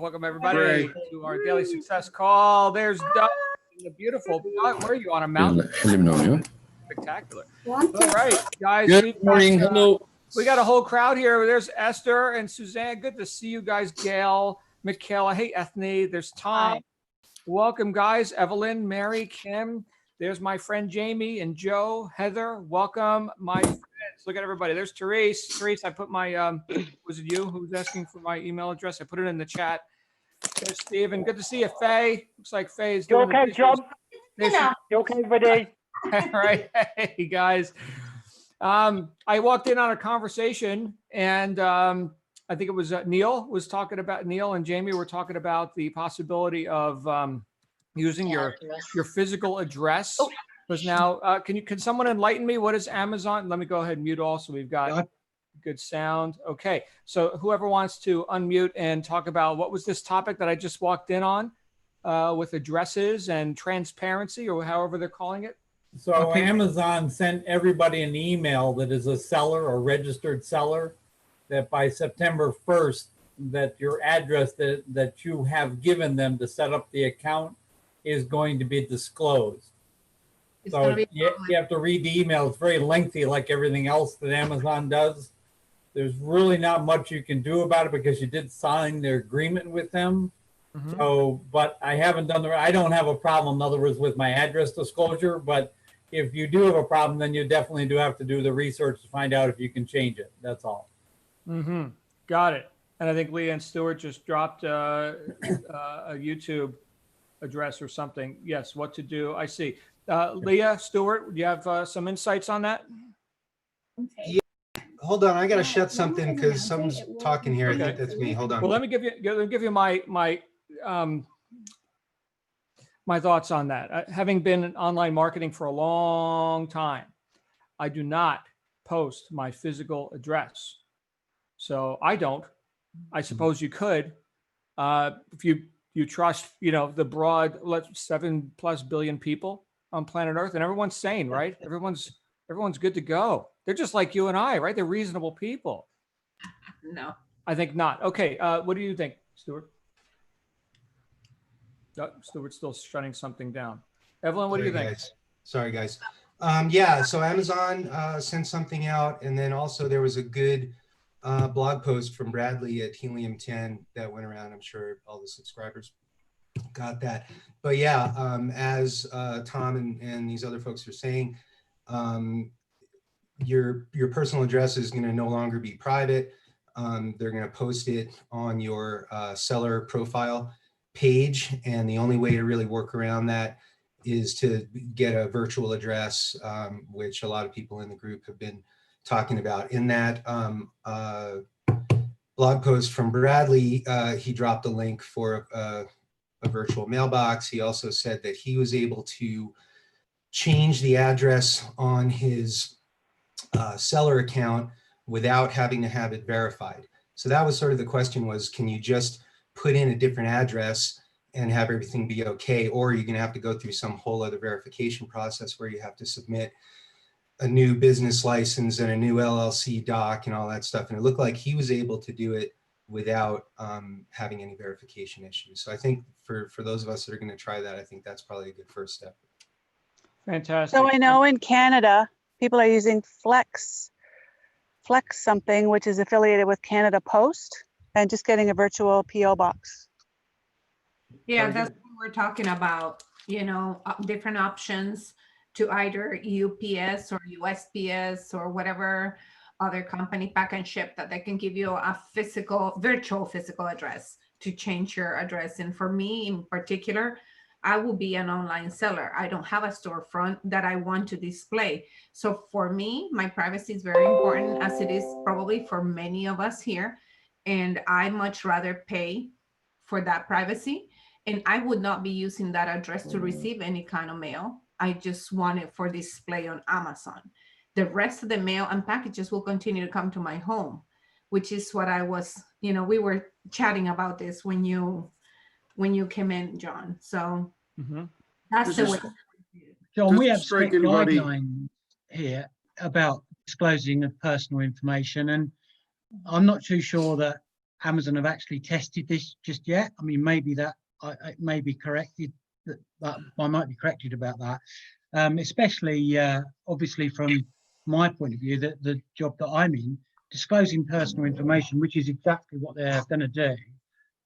Welcome everybody to our daily success call. There's Doug, the beautiful Doug. Where are you, on a mountain? Spectacular. All right, guys. Good morning. Hello. We got a whole crowd here. There's Esther and Suzanne. Good to see you guys. Gail, Michaela. Hey, Ethne. There's Tom. Hi. Welcome, guys. Evelyn, Mary, Kim. There's my friend Jamie and Joe, Heather. Welcome, my friends. Look at everybody. There's Therese. Therese, I put my, was it you who was asking for my email address? I put it in the chat. There's Stephen. Good to see you, Faye. Looks like Faye is doing okay, John? You okay, buddy? All right. Hey, guys. I walked in on a conversation, and I think it was Neil and Jamie were talking about the possibility of using your physical address. Because now, can someone enlighten me? What is Amazon? Let me go ahead and mute all so we've got good sound. Okay, so whoever wants to unmute and talk about what was this topic that I just walked in on with addresses and transparency, or however they're calling it. So Amazon sent everybody an email that is a seller or registered seller that by September 1st, that your address that you have given them to set up the account is going to be disclosed. So you have to read the email. It's very lengthy, like everything else that Amazon does. There's really not much you can do about it because you did sign their agreement with them. Mm-hmm. So, but I haven't done I don't have a problem, in other words, with my address disclosure. But if you do have a problem, then you definitely do have to do the research to find out if you can change it. That's all. Mm-hmm. Got it. And I think Leanne Stewart just dropped a YouTube address or something. Yes, what to do. I see. Leah Stewart, do you have some insights on that? Okay. Yeah. Hold on, I got to shut something because someone's talking here. I think that's me. Hold on. Well, let me give you my thoughts on that. Having been in online marketing for a long time, I do not post my physical address. So I don't. I suppose you could, if you trust, the broad 7+ billion people on planet Earth, and everyone's sane, right? Everyone's good to go. They're just like you and I, right? They're reasonable people. No, I think not. Okay, what do you think, Stuart? Oh, Stuart's still shutting something down. Evelyn, what do you think? Sorry, guys. Yeah, so Amazon sent something out, and then also there was a good blog post from Bradley at Helium 10 that went around. I'm sure all the subscribers got that. But yeah, as Tom and these other folks are saying, your personal address is going to no longer be private. They're going to post it on your seller profile page, and the only way to really work around that is to get a virtual address, which a lot of people in the group have been talking about. In that blog post from Bradley, he dropped a link for a virtual mailbox. He also said that he was able to change the address on his seller account without having to have it verified. So that was sort of the question was, can you just put in a different address and have everything be okay? Or are you gonna have to go through some whole other verification process where you have to submit a new business license and a new LLC doc and all that stuff? And it looked like he was able to do it without having any verification issues. So I think for those of us that are going to try that, I think that's probably a good first step. Fantastic. So I know in Canada, people are using Flex something, which is affiliated with Canada Post, and just getting a virtual PO box. yeah, that's what we're talking about, different options to either UPS or USPS or whatever other company pack and ship that they can give you a virtual physical address to change your address. And for me in particular, I will be an online seller. I don't have a storefront that I want to display. So for me, my privacy is very important, as it is probably for many of us here. And I much rather pay for that privacy. And I would not be using that address to receive any kind of mail. I just want it for display on Amazon. The rest of the mail and packages will continue to come to my home, which is what I was, we were chatting about this when you came in, John. So that's the way. John, we have strict guidelines here about disclosing of personal information, and I'm not too sure that Amazon have actually tested this just yet. I mean, maybe that I may be corrected. That I might be corrected about that. Especially obviously from my point of view, that the job that I'm in, disclosing personal information, which is exactly what they're going to do,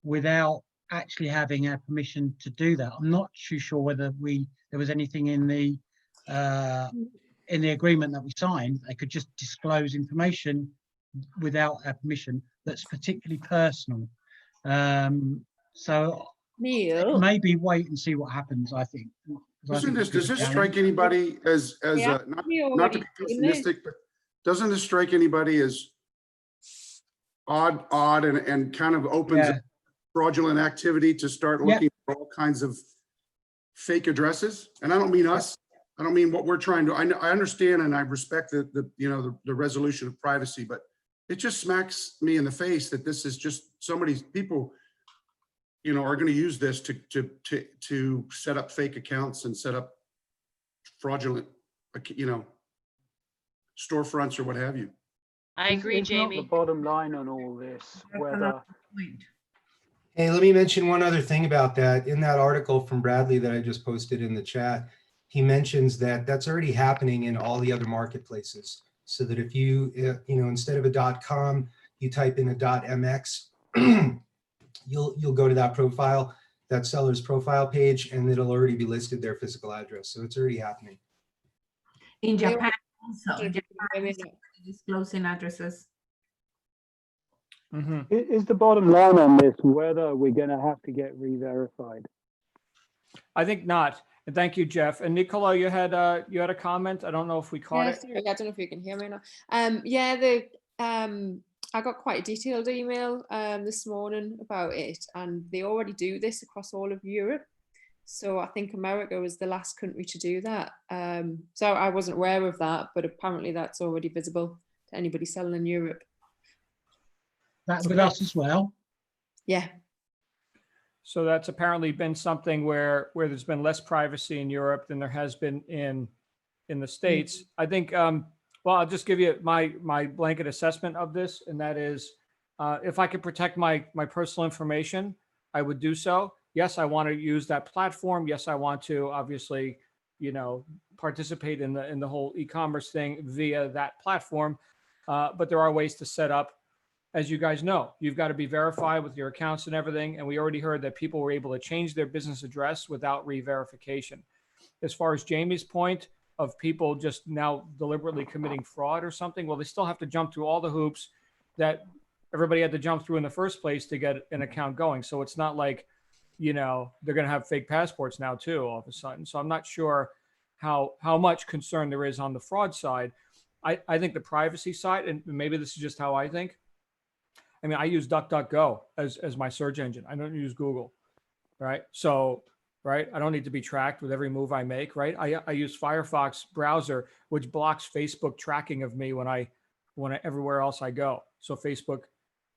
without actually having our permission to do that. I'm not too sure whether there was anything in the agreement that we signed. They could just disclose information without our permission that's particularly personal. So Neil, maybe wait and see what happens, I think. Does this strike anybody as not to be pessimistic, but doesn't this strike anybody as odd and kind of opens up fraudulent activity to start looking for all kinds of fake addresses? And I don't mean us. I don't mean what we're trying to. I understand and I respect the resolution of privacy, but it just smacks me in the face that this is just so many people, are going to use this to set up fake accounts and set up fraudulent, storefronts or what have you. I agree, It's not Jamie. the bottom line on all this, whether Hey, let me mention one other thing about that. In that article from Bradley that I just posted in the chat, he mentions that that's already happening in all the other marketplaces. So that if you, instead of a .com, you type in a .mx, you'll go to that profile, that seller's profile page, and it'll already be listed their physical address. So it's already happening. In Japan also, Maybe disclosing addresses. Mhm. is the bottom line on this whether we're going to have to get re-verified? I think not. And thank you, Jeff. And Nicola, you had a comment. I don't know if we caught Yeah, it. sorry, I don't know if you can hear me now. I got quite a detailed email this morning about it, and they already do this across all of Europe. So I think America was the last country to do that. So I wasn't aware of that, but apparently that's already visible to anybody selling in Europe. That with us as well. Yeah. So that's apparently been something where there's been less privacy in Europe than there has been in the States. I think, well, I'll just give you my blanket assessment of this. And that is, if I could protect my personal information, I would do so. Yes, I want to use that platform. Yes, I want to obviously, participate in the whole e-commerce thing via that platform. But there are ways to set up. As you guys know, you've got to be verified with your accounts and everything. And we already heard that people were able to change their business address without re-verification. As far as Jamie's point of people just now deliberately committing fraud or something, well, they still have to jump through all the hoops that everybody had to jump through in the first place to get an account going. So it's not like, they're going to have fake passports now too, all of a sudden. So I'm not sure how much concern there is on the fraud side. I think the privacy side, and maybe this is just how I think, I mean, I use DuckDuckGo as my search engine. I don't use Google, right? So, right, I don't need to be tracked with every move I make, right? I use Firefox browser, which blocks Facebook tracking of me when I everywhere else I go. So Facebook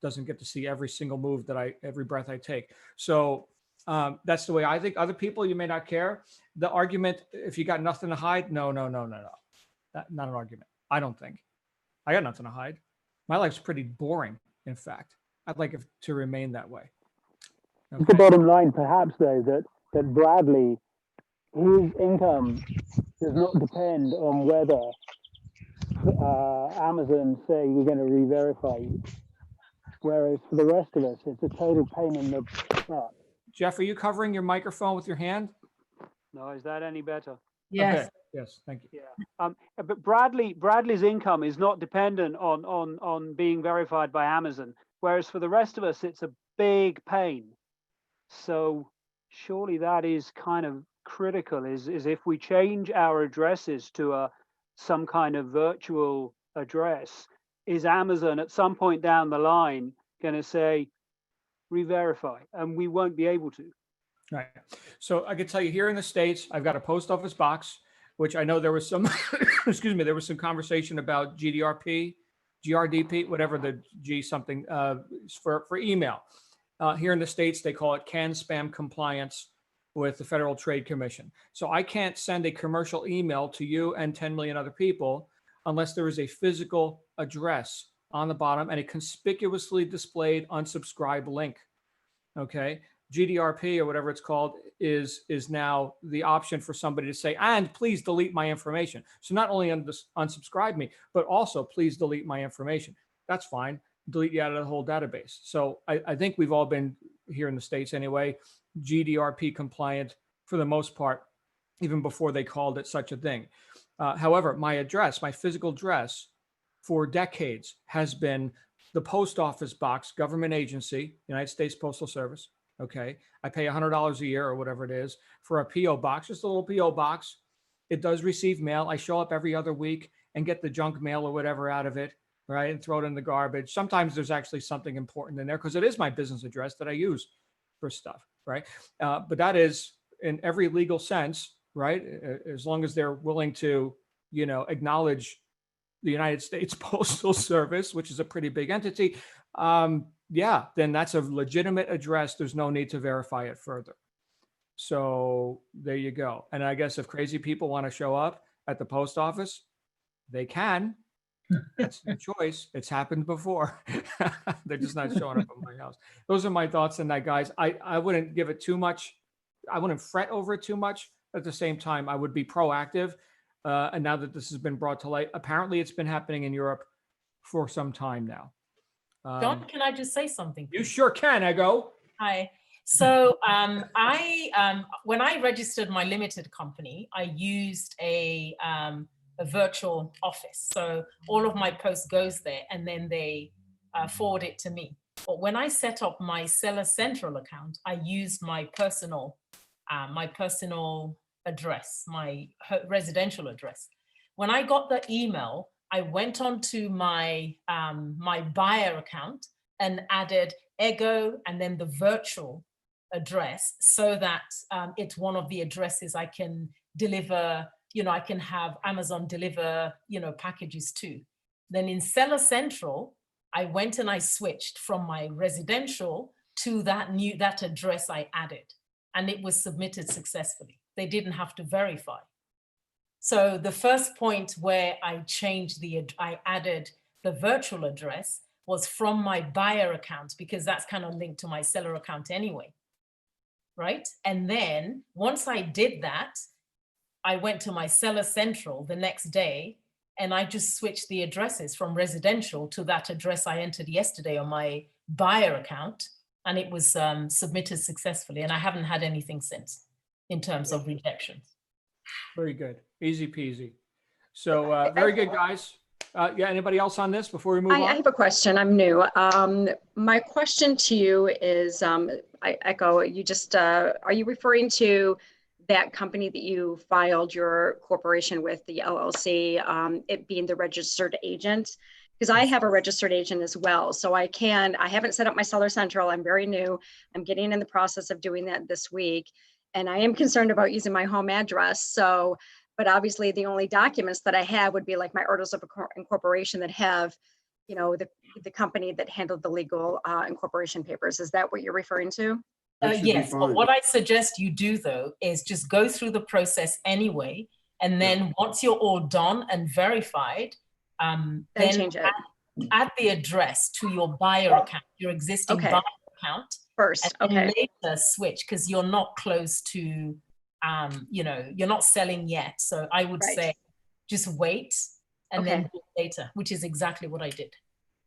doesn't get to see every single move every breath I take. So that's the way I think. Other people, you may not care. The argument, if you got nothing to hide, no. Not an argument. I don't think. I got nothing to hide. My life's pretty boring. In fact, I'd like it to remain that way. Okay. The bottom line, perhaps, though, that Bradley, his income does not depend on whether Amazon say we're going to re-verify you, whereas for the rest of us, it's a total pain in the butt. Jeff, are you covering your microphone with your hand? No, is that any better? Yes. Okay. Yes, thank you. Yeah. But Bradley's income is not dependent on being verified by Amazon, whereas for the rest of us, it's a big pain. So surely that is kind of critical. Is if we change our addresses to some kind of virtual address, is Amazon at some point down the line going to say re-verify, and we won't be able to? Right. So I can tell you here in the States, I've got a post office box, which I know there was some, there was some conversation about GRDP, whatever the G something for email. Here in the States, they call it CAN spam compliance with the Federal Trade Commission. So I can't send a commercial email to you and 10 million other people unless there is a physical address on the bottom and a conspicuously displayed unsubscribe link. Okay. GDRP or whatever it's called is now the option for somebody to say, and please delete my information. So not only unsubscribe me, but also please delete my information. That's fine. Delete you out of the whole database. So I think we've all been here in the States anyway, GDRP compliant for the most part, even before they called it such a thing. However, my address, my physical address for decades has been the post office box, government agency, United States Postal Service. Okay. I pay $100 a year or whatever it is for a PO box, just a little PO box. It does receive mail. I show up every other week and get the junk mail or whatever out of it, right? And throw it in the garbage. Sometimes there's actually something important in there because it is my business address that I use for stuff, right? But that is in every legal sense, right? As long as they're willing to, acknowledge the United States Postal Service, which is a pretty big entity, yeah, then that's a legitimate address. There's no need to verify it further. So there you go. And I guess if crazy people want to show up at the post office, they can. That's their choice. It's happened before. They're just not showing up at my house. Those are my thoughts on that, guys. I wouldn't give it too much. I wouldn't fret over it too much. At the same time, I would be proactive. And now that this has been brought to light, apparently it's been happening in Europe for some time now. Don, can I just say something? You sure can, Ego. Hi. So when I registered my limited company, I used a virtual office. So all of my post goes there and then they forward it to me. But when I set up my Seller Central account, I used my personal address, my residential address. When I got the email, I went on to my my buyer account and added Ego and then the virtual address so that it's one of the addresses I can deliver, I can have Amazon deliver, packages to. Then in Seller Central, I went and I switched from my residential to that address I added, and it was submitted successfully. They didn't have to verify. So the first point where I added the virtual address was from my buyer account, because that's kind of linked to my seller account anyway, right? And then once I did that, I went to my Seller Central the next day and I just switched the addresses from residential to that address I entered yesterday on my buyer account, and it was submitted successfully. And I haven't had anything since in terms of rejections. Very good. Easy peasy. So very good, guys. Yeah, anybody else on this before we move on? I have a question. I'm new. My question to you is, I echo, you just, are you referring to that company that you filed your corporation with, the LLC, it being the registered agent? Because I have a registered agent as well. So I haven't set up my Seller Central. I'm very new. I'm getting in the process of doing that this week. And I am concerned about using my home address. So, but obviously the only documents that I have would be like my orders of incorporation that have, the company that handled the legal incorporation papers. Is that what you're referring to? Yes, but what I suggest you do though, is just go through the process anyway. And then once you're all done and verified, then change it. Add the address to your buyer account, your existing buyer account first, and then later switch, because you're not close to, you're not selling yet. So I would say just wait and then do it later, which is exactly what I did.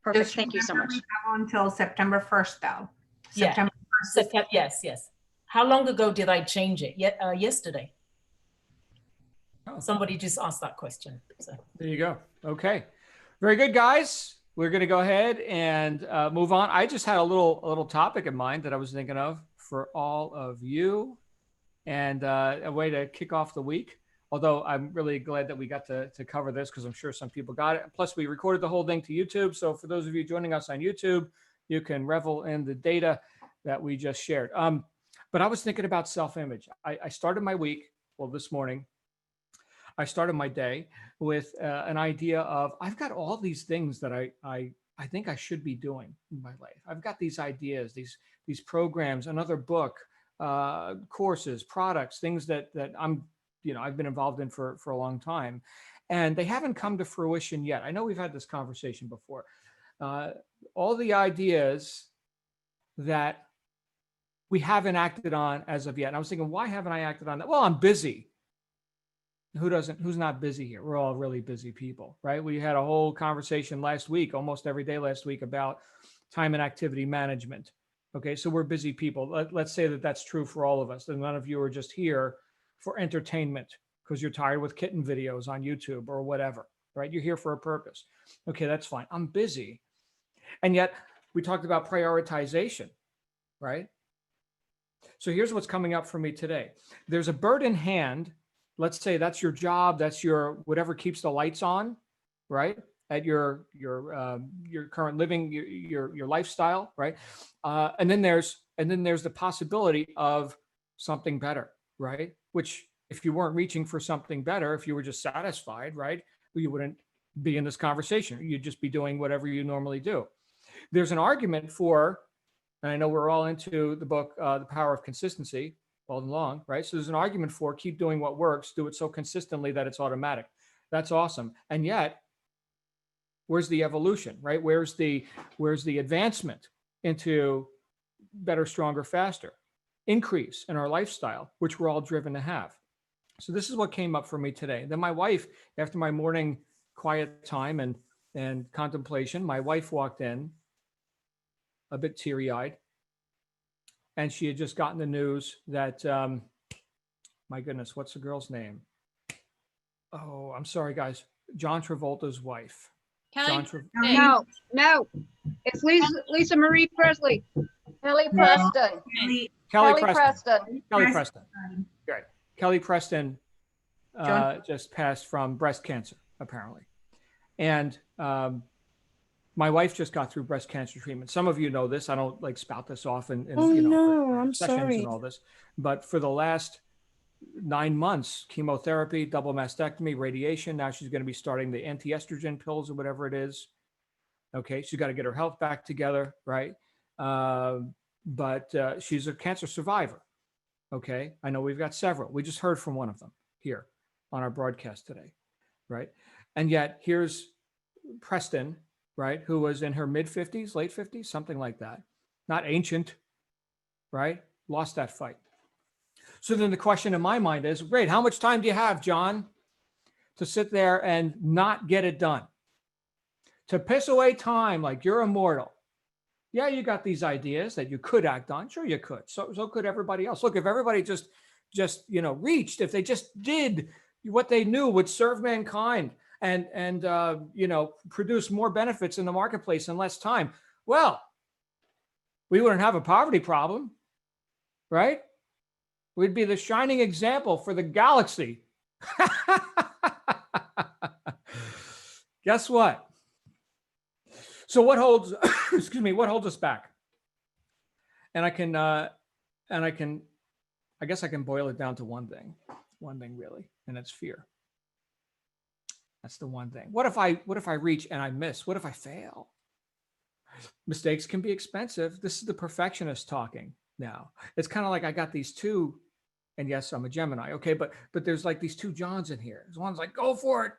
Perfect. Just thank you so much. We have until September 1st, though. September 1st. Yes. How long ago did I change it? Yesterday. Oh. Somebody just asked that question. So. There you go. Okay. Very good, guys. We're going to go ahead and move on. I just had a little topic in mind that I was thinking of for all of you, and a way to kick off the week. Although I'm really glad that we got to cover this, because I'm sure some people got it. Plus, we recorded the whole thing to YouTube. So for those of you joining us on YouTube, you can revel in the data that we just shared. But I was thinking about self-image. I started my week, this morning, I started my day with an idea of, I've got all these things that I think I should be doing in my life. I've got these ideas, these programs, another book, courses, products, things that I've been involved in for a long time, and they haven't come to fruition yet. I know we've had this conversation before, all the ideas that we haven't acted on as of yet. And I was thinking, why haven't I acted on that? Well, I'm busy. Who's not busy here? We're all really busy people, right? We had a whole conversation last week, almost every day last week, about time and activity management. Okay, so we're busy people. Let's say that that's true for all of us. And none of you are just here for entertainment because you're tired with kitten videos on YouTube or whatever, right? You're here for a purpose. Okay, that's fine. I'm busy. And yet we talked about prioritization, right? So here's what's coming up for me today. There's a bird in hand. Let's say that's your job. That's your whatever keeps the lights on, right? At your current living, your lifestyle, right? And then there's the possibility of something better, right? Which if you weren't reaching for something better, if you were just satisfied, right, you wouldn't be in this conversation. You'd just be doing whatever you normally do. There's an argument for, and I know we're all into the book, The Power of Consistency, all along, right? So there's an argument for keep doing what works, do it so consistently that it's automatic. That's awesome. And yet, where's the evolution, right? Where's the advancement into better, stronger, faster, increase in our lifestyle, which we're all driven to have. So this is what came up for me today. Then my wife, after my morning quiet time and contemplation, my wife walked in a bit teary-eyed, and she had just gotten the news that, my goodness, what's the girl's name? Oh, I'm sorry, guys. John Travolta's wife. Kelly? No, it's Lisa Marie Presley. Kelly Preston. Kelly Preston. Kelly Preston. Right. Kelly Preston just passed from breast cancer, apparently. And my wife just got through breast cancer treatment. Some of you know this. I don't like spout this off in I'm sessions sorry. and all this. But for the last 9 months, chemotherapy, double mastectomy, radiation. Now she's going to be starting the anti-estrogen pills or whatever it is. Okay, she's got to get her health back together, right? But she's a cancer survivor. Okay, I know we've got several. We just heard from one of them here on our broadcast today, right? And yet here's Preston, right, who was in her mid-50s, late 50s, something like that. Not ancient, right? Lost that fight. So then the question in my mind is, great, how much time do you have, John, to sit there and not get it done? To piss away time like you're immortal. Yeah, you got these ideas that you could act on. Sure, you could. So could everybody else. Look, if everybody just reached, if they just did what they knew would serve mankind and produce more benefits in the marketplace in less time, well, we wouldn't have a poverty problem, right? We'd be the shining example for the galaxy. Guess what? So what holds, what holds us back? And I guess I can boil it down to one thing really, and it's fear. That's the one thing. What if I reach and I miss? What if I fail? Mistakes can be expensive. This is the perfectionist talking now. It's kind of like I got these two, and yes, I'm a Gemini. Okay, but there's like these two Johns in here. One's like, go for it.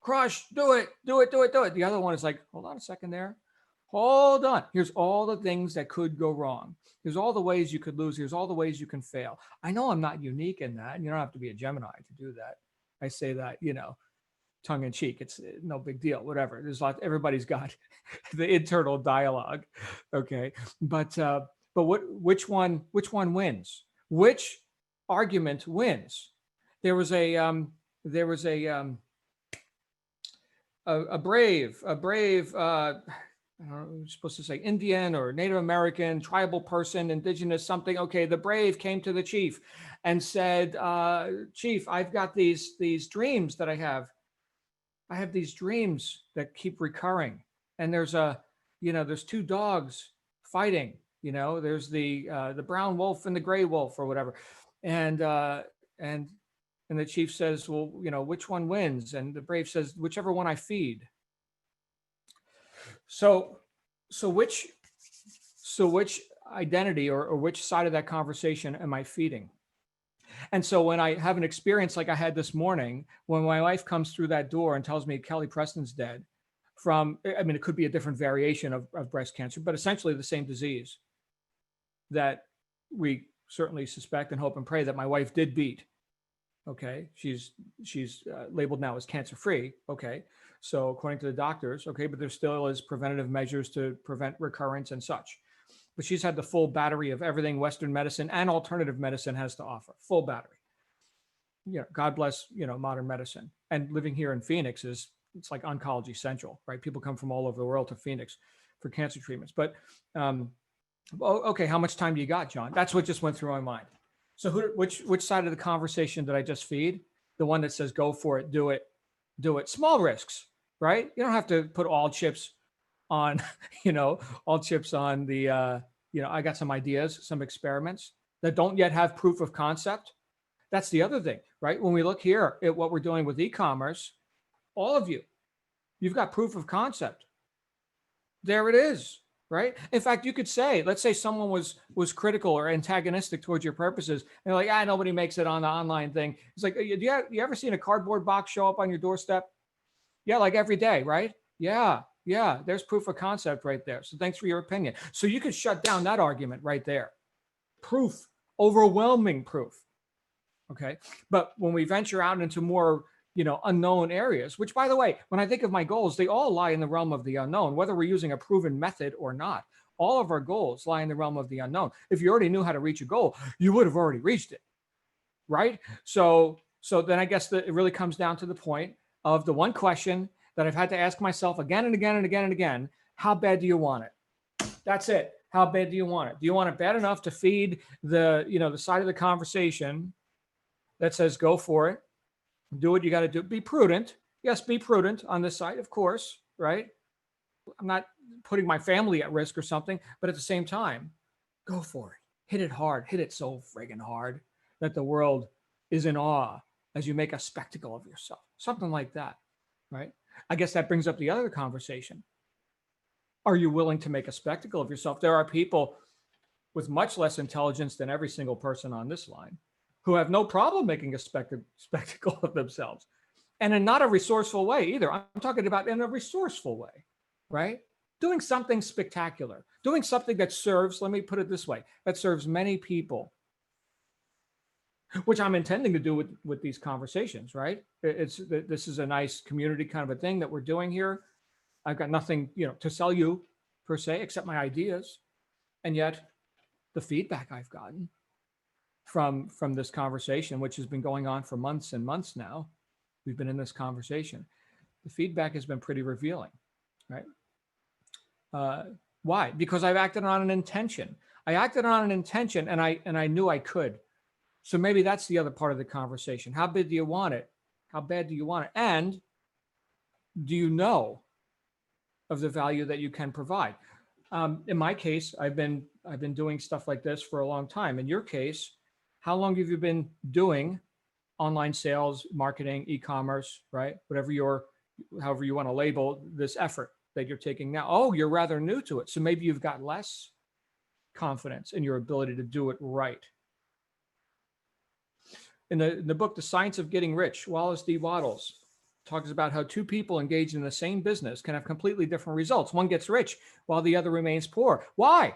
Crush, do it. The other one is like, hold on a second there. Hold on. Here's all the things that could go wrong. Here's all the ways you could lose. Here's all the ways you can fail. I know I'm not unique in that. And you don't have to be a Gemini to do that. I say that, tongue in cheek. It's no big deal, whatever. There's everybody's got the internal dialogue. Okay. But which one wins? Which argument wins? There was a brave, I don't know, I'm supposed to say Indian or Native American, tribal person, indigenous something. Okay, the brave came to the chief and said, Chief, I've got these dreams that I have. I have these dreams that keep recurring. And there's two dogs fighting. There's the brown wolf and the gray wolf or whatever. And the chief says, well, which one wins? And the brave says, whichever one I feed. So which identity or which side of that conversation am I feeding? And so when I have an experience like I had this morning, when my wife comes through that door and tells me Kelly Preston's dead, from, I mean, it could be a different variation of breast cancer, but essentially the same disease that we certainly suspect and hope and pray that my wife did beat. Okay, she's labeled now as cancer-free. Okay, so according to the doctors, okay, but there still is preventative measures to prevent recurrence and such. But she's had the full battery of everything Western medicine and alternative medicine has to offer, full battery. God bless, modern medicine. And living here in Phoenix it's like oncology central, right? People come from all over the world to Phoenix for cancer treatments. But okay, how much time do you got, John? That's what just went through my mind. So which side of the conversation did I just feed? The one that says, go for it, do it. Small risks, right? You don't have to put all chips on, all chips on the, I got some ideas, some experiments that don't yet have proof of concept. That's the other thing, right? When we look here at what we're doing with e-commerce, all of you've got proof of concept. There it is. Right. In fact, you could say, let's say someone was critical or antagonistic towards your purposes. And they're like, nobody makes it on the online thing. It's like, you ever seen a cardboard box show up on your doorstep? Yeah, like every day, right? Yeah. There's proof of concept right there. So thanks for your opinion. So you could shut down that argument right there. Proof, overwhelming proof. Okay. But when we venture out into more unknown areas, which, by the way, when I think of my goals, they all lie in the realm of the unknown, whether we're using a proven method or not. All of our goals lie in the realm of the unknown. If you already knew how to reach a goal, you would have already reached it, right? So then I guess that it really comes down to the point of the one question that I've had to ask myself again and again and again and again: how bad do you want it? That's it. How bad do you want it? Do you want it bad enough to feed the side of the conversation that says go for it? Do what you got to do. Be prudent. Yes, be prudent on this side, of course, right? I'm not putting my family at risk or something, but at the same time, go for it. Hit it hard. Hit it so friggin' hard that the world is in awe as you make a spectacle of yourself. Something like that, right? I guess that brings up the other conversation. Are you willing to make a spectacle of yourself? There are people with much less intelligence than every single person on this line who have no problem making a spectacle of themselves, and in not a resourceful way either. I'm talking about in a resourceful way, right? Doing something spectacular, doing something that serves, let me put it this way, that serves many people, which I'm intending to do with these conversations, right? This is a nice community kind of a thing that we're doing here. I've got nothing, to sell you per se, except my ideas. And yet the feedback I've gotten from this conversation, which has been going on for months and months now, we've been in this conversation. The feedback has been pretty revealing, right? Why? Because I've acted on an intention. I acted on an intention, and I knew I could. So maybe that's the other part of the conversation. How big do you want it? How bad do you want it? And do you know of the value that you can provide? In my case, I've been doing stuff like this for a long time. In your case, how long have you been doing online sales, marketing, e-commerce, right? However you want to label this effort that you're taking now. Oh, you're rather new to it. So maybe you've got less confidence in your ability to do it right. In the book, The Science of Getting Rich, Wallace D. Wattles talks about how two people engaged in the same business can have completely different results. One gets rich while the other remains poor. Why?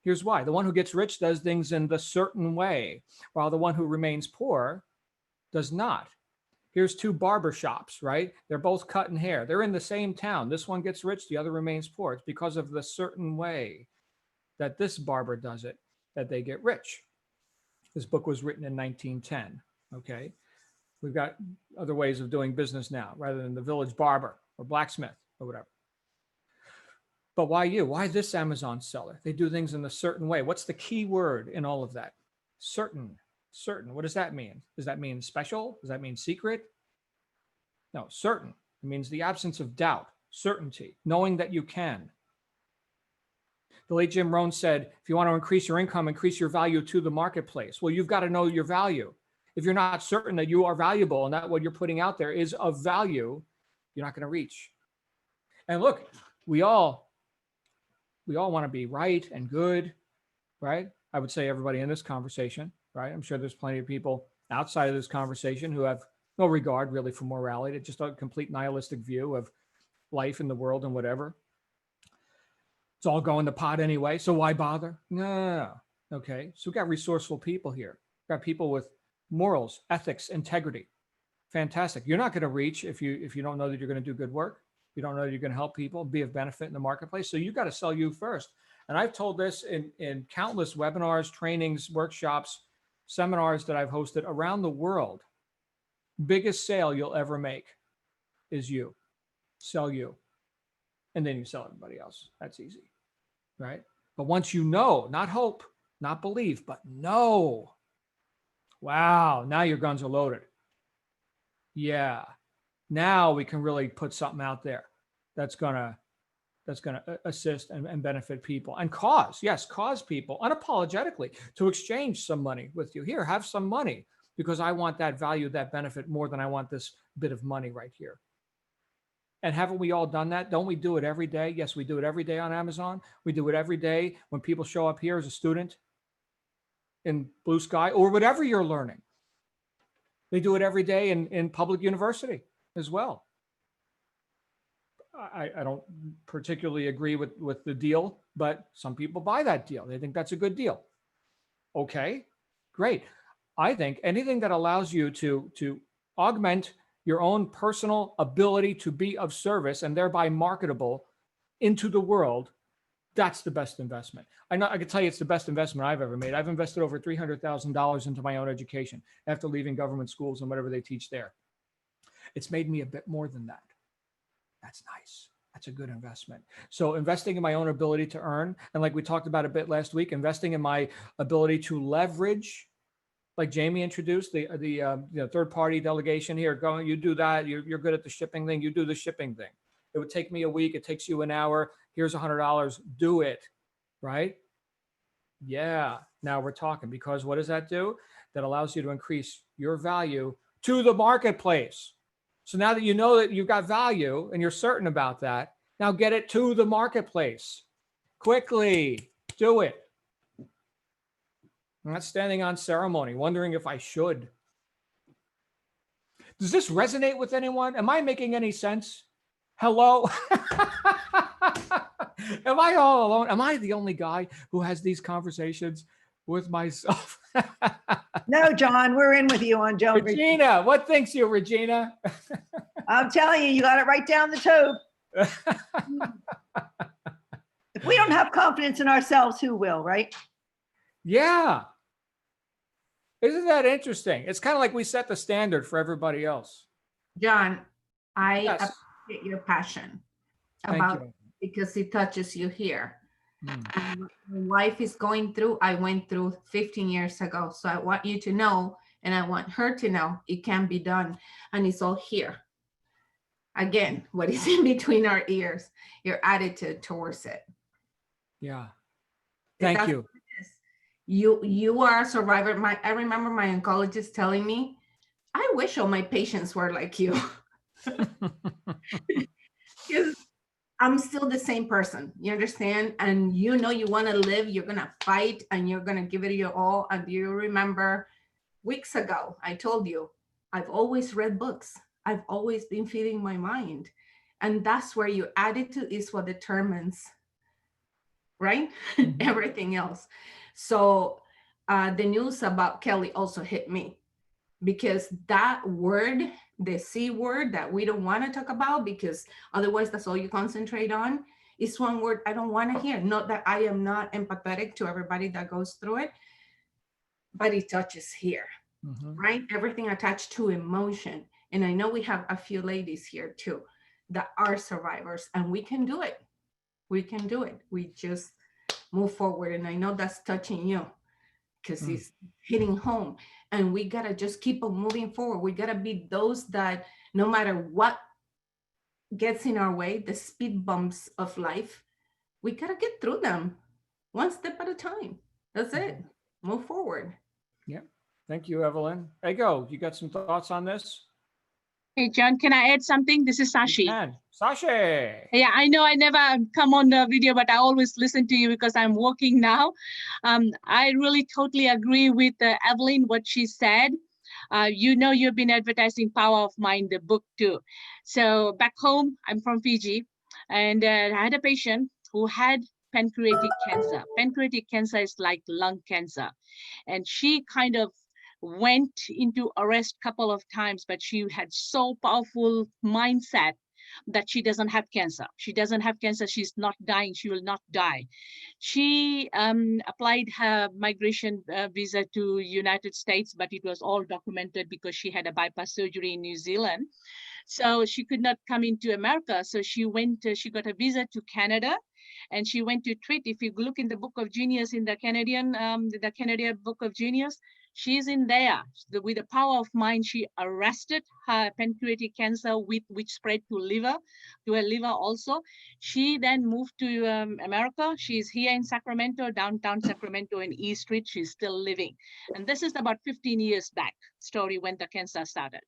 Here's why. The one who gets rich does things in the certain way, while the one who remains poor does not. Here's two barber shops, right? They're both cutting hair. They're in the same town. This one gets rich, the other remains poor. It's because of the certain way that this barber does it that they get rich. This book was written in 1910, okay? We've got other ways of doing business now, rather than the village barber or blacksmith or whatever. But why you? Why this Amazon seller? They do things in a certain way. What's the key word in all of that? Certain. Certain. What does that mean? Does that mean special? Does that mean secret? No, certain. It means the absence of doubt, certainty, knowing that you can. The late Jim Rohn said, if you want to increase your income, increase your value to the marketplace. Well, you've got to know your value. If you're not certain that you are valuable and that what you're putting out there is of value, you're not going to reach. And look, we all want to be right and good, right? I would say everybody in this conversation, right? I'm sure there's plenty of people outside of this conversation who have no regard really for morality, just a complete nihilistic view of life in the world and whatever. It's all going to pot anyway. So why bother? No. Okay. So we got resourceful people here. We've got people with morals, ethics, integrity. Fantastic. You're not going to reach if you don't know that you're going to do good work. You don't know that you're going to help people, be of benefit in the marketplace. So you got to sell you first. And I've told this in countless webinars, trainings, workshops, seminars that I've hosted around the world. Biggest sale you'll ever make is you. Sell you. And then you sell everybody else. That's easy, right? But once you know, not hope, not believe, but know, wow, now your guns are loaded. Yeah, now we can really put something out there that's gonna assist and benefit people and cause people unapologetically to exchange some money with you. Here, have some money because I want that value, that benefit more than I want this bit of money right here. And haven't we all done that? Don't we do it every day? Yes, we do it every day on Amazon. We do it every day when people show up here as a student in Blue Sky or whatever you're learning. They do it every day in public university as well. I don't particularly agree with the deal, but some people buy that deal. They think that's a good deal. Okay, great. I think anything that allows you to augment your own personal ability to be of service and thereby marketable into the world, that's the best investment. I can tell you it's the best investment I've ever made. I've invested over $300,000 into my own education after leaving government schools and whatever they teach there. It's made me a bit more than that. That's nice. That's a good investment. So investing in my own ability to earn, and like we talked about a bit last week, investing in my ability to leverage, like Jamie introduced, the third-party delegation here, going, you do that, you're good at the shipping thing, you do the shipping thing. It would take me a week, it takes you an hour, here's $100, do it, right? Yeah, now we're talking, because what does that do? That allows you to increase your value to the marketplace. So now that you know that you've got value and you're certain about that, now get it to the marketplace. Quickly, do it. I'm not standing on ceremony, wondering if I should. Does this resonate with anyone? Am I making any sense? Hello? Am I all alone? Am I the only guy who has these conversations with myself? No, John, we're in with you on Joan. Regina, what thinks you, Regina? I'm telling you, you got it right down the tube. If we don't have confidence in ourselves, who will, right? Yeah. Isn't that interesting? It's kind of like we set the standard for everybody else. John, I Yes. appreciate your passion Thank about you. because it touches you here. Mm. And what my wife is going through, I went through 15 years ago. So I want you to know, and I want her to know, it can be done. And it's all here. Again, what is in between our ears, your attitude towards it. Yeah. Thank That's you. what it is. You are a survivor. I remember my oncologist telling me, I wish all my patients were like you. Because I'm still the same person, you understand? And you know you want to live, you're going to fight, and you're going to give it your all. And you remember weeks ago, I told you, I've always read books. I've always been feeding my mind. And that's where your attitude is what determines, right? Everything else. So the news about Kelly also hit me, because that word, the C word that we don't want to talk about, because otherwise that's all you concentrate on, is one word I don't want to hear. Not that I am not empathetic to everybody that goes through it, but it touches here, right? Everything attached to emotion. And I know we have a few ladies here too that are survivors, and we can do it. We can do it. We just move forward. And I know that's touching you because it's hitting home. And we got to just keep on moving forward. We got to be those that no matter what gets in our way, the speed bumps of life, we got to get through them one step at a time. That's it. Move forward. Yeah. Thank you, Evelyn. Ego, you got some thoughts on this? Hey, John, can I add something? This is Sashi. Sashi. Yeah, I know I never come on the video, but I always listen to you because I'm working now. I really totally agree with Evelyn, what she said. You know, you've been advertising Power of Mind, the book too. So back home, I'm from Fiji, and I had a patient who had pancreatic cancer. Pancreatic cancer is like lung cancer. And she kind of went into arrest a couple of times, but she had so powerful mindset that she doesn't have cancer. She doesn't have cancer. She's not dying. She will not die. She applied her migration visa to United States, but it was all documented because she had a bypass surgery in New Zealand. So she could not come into America. So she went, she got a visa to Canada, and she went to treat. If you look in the Book of Genius, in the Canadian Book of Genius, she's in there. With the power of mind, she arrested her pancreatic cancer, which spread to her liver also. She then moved to America. She's here in Sacramento, downtown Sacramento in East Street. She's still living. And this is about 15 years back story when the cancer started.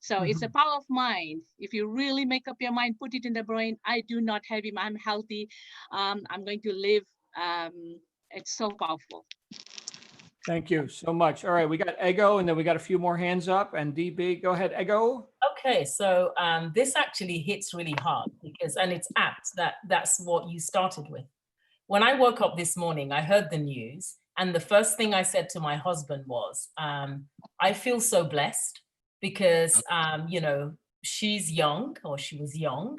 So it's a power of mind. If you really make up your mind, put it in the brain. I do not have him. I'm healthy. I'm going to live. It's so powerful. Thank you so much. All right, we got Ego, and then we got a few more hands up. And DB, go ahead, Ego. Okay, so this actually hits really hard because, and it's apt that that's what you started with. When I woke up this morning, I heard the news, and the first thing I said to my husband was, I feel so blessed because, you know, she's young, or she was young,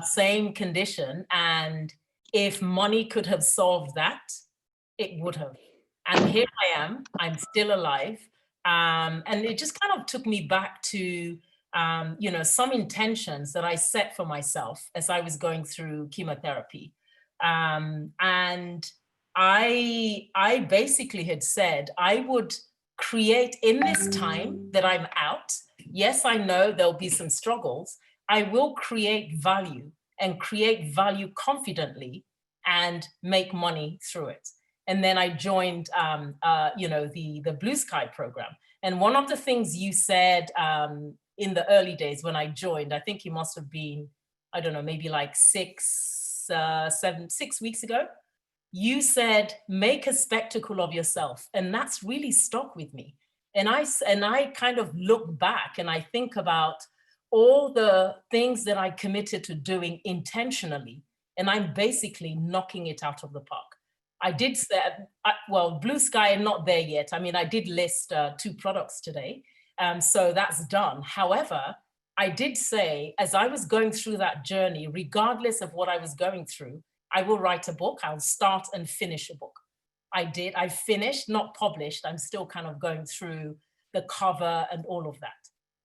same condition. And if money could have solved that, it would have. And here I am, I'm still alive. And it just kind of took me back to, you know, some intentions that I set for myself as I was going through chemotherapy. And I basically had said I would create in this time that I'm out. Yes, I know there'll be some struggles. I will create value and create value confidently and make money through it. And then I joined, you know, the Blue Sky program. And one of the things you said in the early days when I joined, I think it must have been, I don't know, maybe like 6 weeks ago, you said, make a spectacle of yourself. And that's really stuck with me. And I kind of look back and I think about all the things that I committed to doing intentionally. And I'm basically knocking it out of the park. I did say, well, Blue Sky, I'm not there yet. I mean, I did list 2 products today. So that's done. However, I did say, as I was going through that journey, regardless of what I was going through, I will write a book. I'll start and finish a book. I did. I finished, not published. I'm still kind of going through the cover and all of that.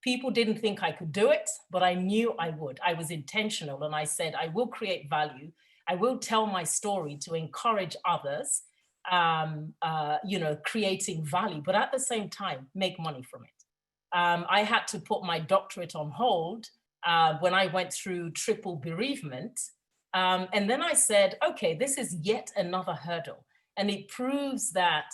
People didn't think I could do it, but I knew I would. I was intentional, and I said, I will create value. I will tell my story to encourage others, you know, creating value, but at the same time, make money from it. I had to put my doctorate on hold when I went through triple bereavement. And then I said, okay, this is yet another hurdle. And it proves that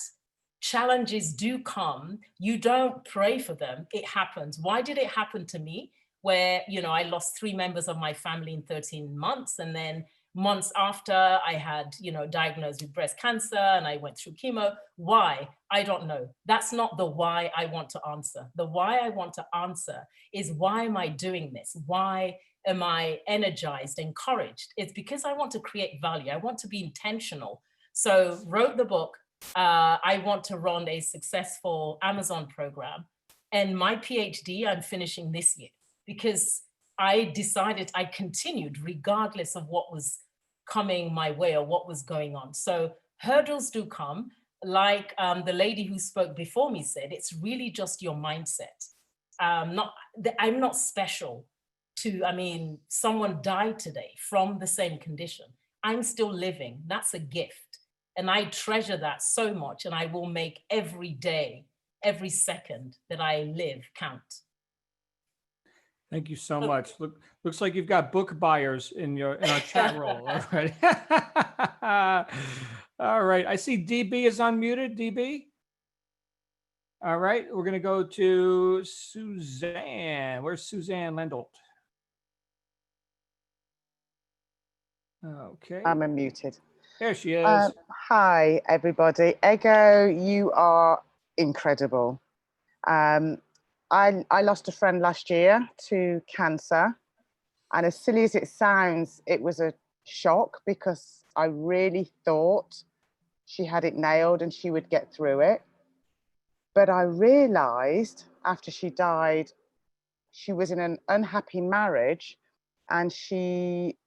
challenges do come. You don't pray for them, it happens. Why did it happen to me? Where, you know, I lost 3 members of my family in 13 months. And then months after, I had, you know, diagnosed with breast cancer and I went through chemo. Why? I don't know. That's not the why I want to answer. The why I want to answer is, why am I doing this? Why am I energized, encouraged? It's because I want to create value. I want to be intentional. So wrote the book. I want to run a successful Amazon program. And my PhD, I'm finishing this year because I decided I continued regardless of what was coming my way or what was going on. So hurdles do come. Like the lady who spoke before me said, it's really just your mindset. I'm not special to, I mean, someone died today from the same condition. I'm still living. That's a gift. And I treasure that so much. And I will make every day, every second that I live count. Thank you so much. Looks like you've got book buyers in our chat roll already. All right. I see DB is unmuted. DB. All right. We're going to go to Suzanne. Where's Suzanne Lendolt? Okay. I'm unmuted. There she is. Hi, everybody. Ego, you are incredible. I lost a friend last year to cancer. And as silly as it sounds, it was a shock because I really thought she had it nailed and she would get through it. But I realized after she died, she was in an unhappy marriage and she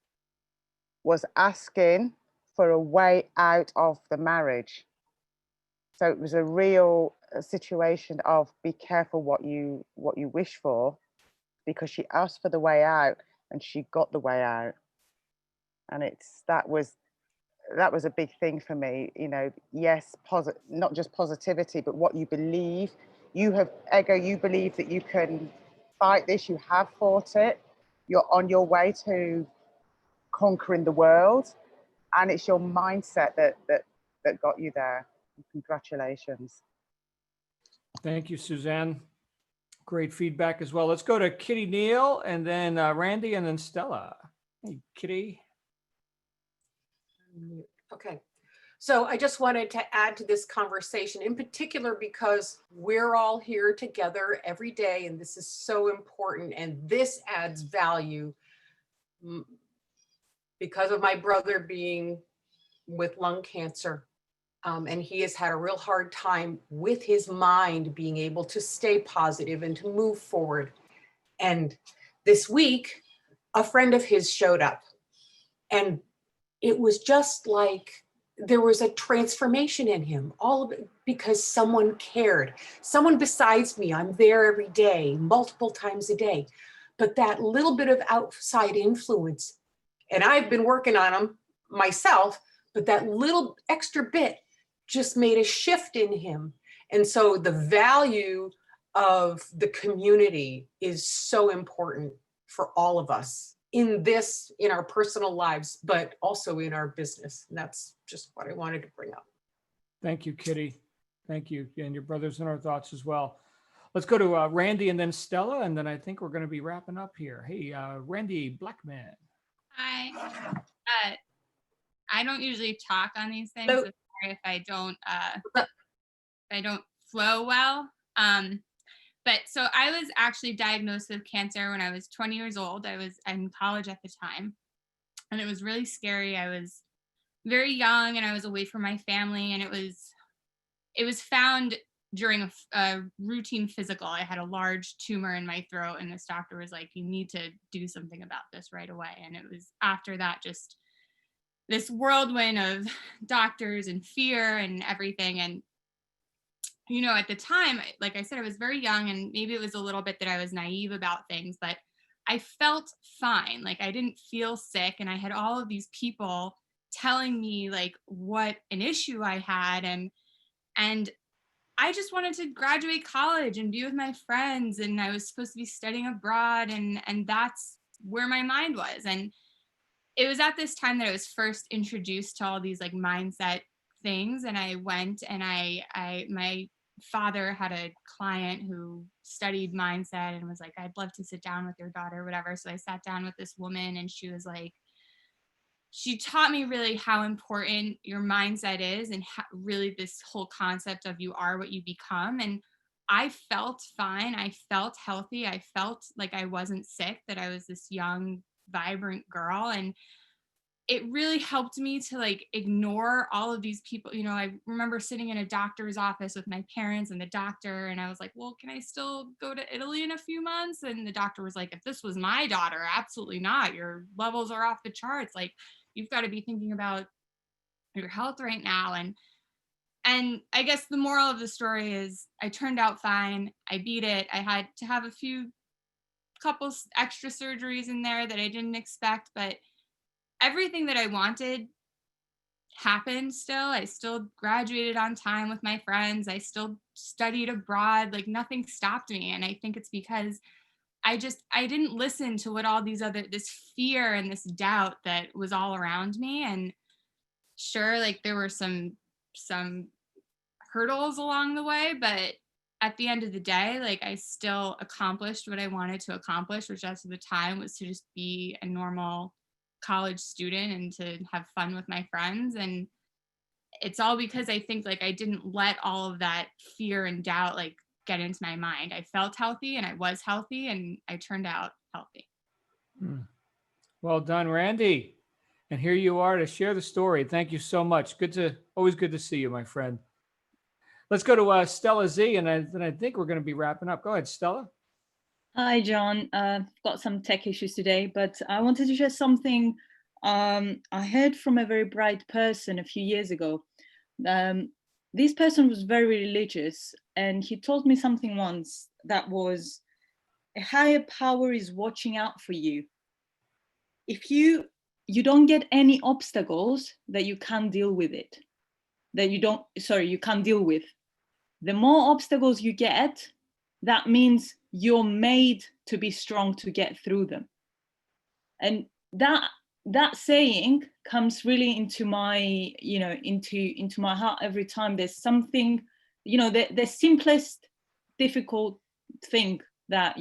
was asking for a way out of the marriage. So it was a real situation of be careful what you wish for, because she asked for the way out and she got the way out. And that was a big thing for me, you know. Yes, not just positivity, but what you believe. You believe that you can fight this, you have fought it, you're on your way to conquering the world, and it's your mindset that got you there. Congratulations. Thank you, Suzanne. Great feedback as well. Let's go to Kitty Neal and then Randy and then Stella. Hey, Kitty. Okay. So I just wanted to add to this conversation in particular because we're all here together every day and this is so important and this adds value because of my brother being with lung cancer. And he has had a real hard time with his mind being able to stay positive and to move forward. And this week, a friend of his showed up and it was just like there was a transformation in him, all of it because someone cared. Someone besides me, I'm there every day, multiple times a day. But that little bit of outside influence, and I've been working on them myself, but that little extra bit just made a shift in him. And so the value of the community is so important for all of us in our personal lives, but also in our business. And that's just what I wanted to bring up. Thank you, Kitty. Thank you. And your brother's in our thoughts as well. Let's go to Randy and then Stella, and then I think we're going to be wrapping up here. Hey, Randy Blackman. Hi. I don't usually talk on these things. So sorry if I don't flow well. But so I was actually diagnosed with cancer when I was 20 years old. I was in college at the time, and it was really scary. I was very young and I was away from my family, and it was found during a routine physical. I had a large tumor in my throat, and this doctor was like, you need to do something about this right away. And it was after that, just this whirlwind of doctors and fear and everything. And you know, at the time, like I said, I was very young, and maybe it was a little bit that I was naive about things, but I felt fine. Like I didn't feel sick, and I had all of these people telling me like what an issue I had, and I just wanted to graduate college and be with my friends, and I was supposed to be studying abroad, and that's where my mind was. And it was at this time that I was first introduced to all these like mindset things, and I went and my father had a client who studied mindset and was like, I'd love to sit down with your daughter, whatever. So I sat down with this woman, and she was like, she taught me really how important your mindset is, and how, really this whole concept of you are what you become. And I felt fine. I felt healthy. I felt like I wasn't sick, that I was this young, vibrant girl. And it really helped me to like ignore all of these people. You know, I remember sitting in a doctor's office with my parents and the doctor, and I was like, well, can I still go to Italy in a few months? And the doctor was like, if this was my daughter, absolutely not. Your levels are off the charts. Like, you've got to be thinking about your health right now. And I guess the moral of the story is I turned out fine. I beat it. I had to have couple extra surgeries in there that I didn't expect, but everything that I wanted happened still. I still graduated on time with my friends. I still studied abroad. Like nothing stopped me. And I think it's because I didn't listen to what all this fear and this doubt that was all around me. And sure, like there were some hurdles along the way, but at the end of the day, like I still accomplished what I wanted to accomplish, which at the time was to just be a normal college student and to have fun with my friends. And it's all because I think like I didn't let all of that fear and doubt like get into my mind. I felt healthy and I was healthy and I turned out healthy. Well done, Randy. And here you are to share the story. Thank you so much. Always good to see you, my friend. Let's go to Stela Z, and then I think we're going to be wrapping up. Go ahead, Stella. Hi, John. Got some tech issues today, but I wanted to share something I heard from a very bright person a few years ago. This person was very religious, and he told me something once that was, a higher power is watching out for you. If you don't get any obstacles that you can't deal with it, you can't deal with. The more obstacles you get, that means you're made to be strong to get through them. And that saying comes really into my, into my heart every time there's something, the simplest difficult thing that,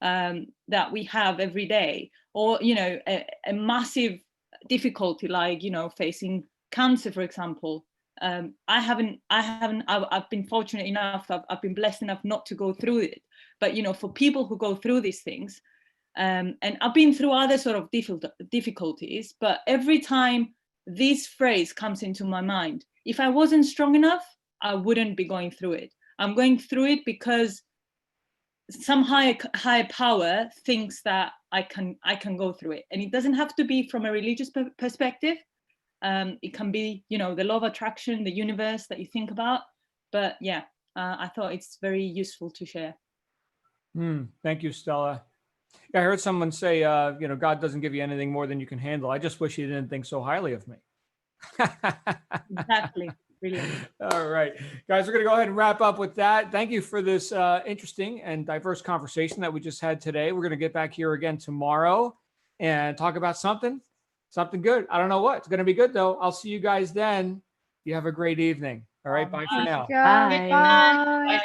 that we have every day, or, a massive difficulty like, facing cancer, for example. I've been fortunate enough, I've been blessed enough not to go through it. But, for people who go through these things, and I've been through other sort of difficulties, but every time this phrase comes into my mind, if I wasn't strong enough, I wouldn't be going through it. I'm going through it because some higher power thinks that I can go through it. And it doesn't have to be from a religious perspective. It can be, the law of attraction, the universe that you think about. But yeah, I thought it's very useful to share. Thank you, Stella. I heard someone say, God doesn't give you anything more than you can handle. I just wish he didn't think so highly of me. Exactly. Brilliant. All right, guys, we're going to go ahead and wrap up with that. Thank you for this interesting and diverse conversation that we just had today. We're going to get back here again tomorrow and talk about something good. I don't know what. It's going to be good, though. I'll see you guys then. You have a great evening. All right, bye for now. Bye. Bye.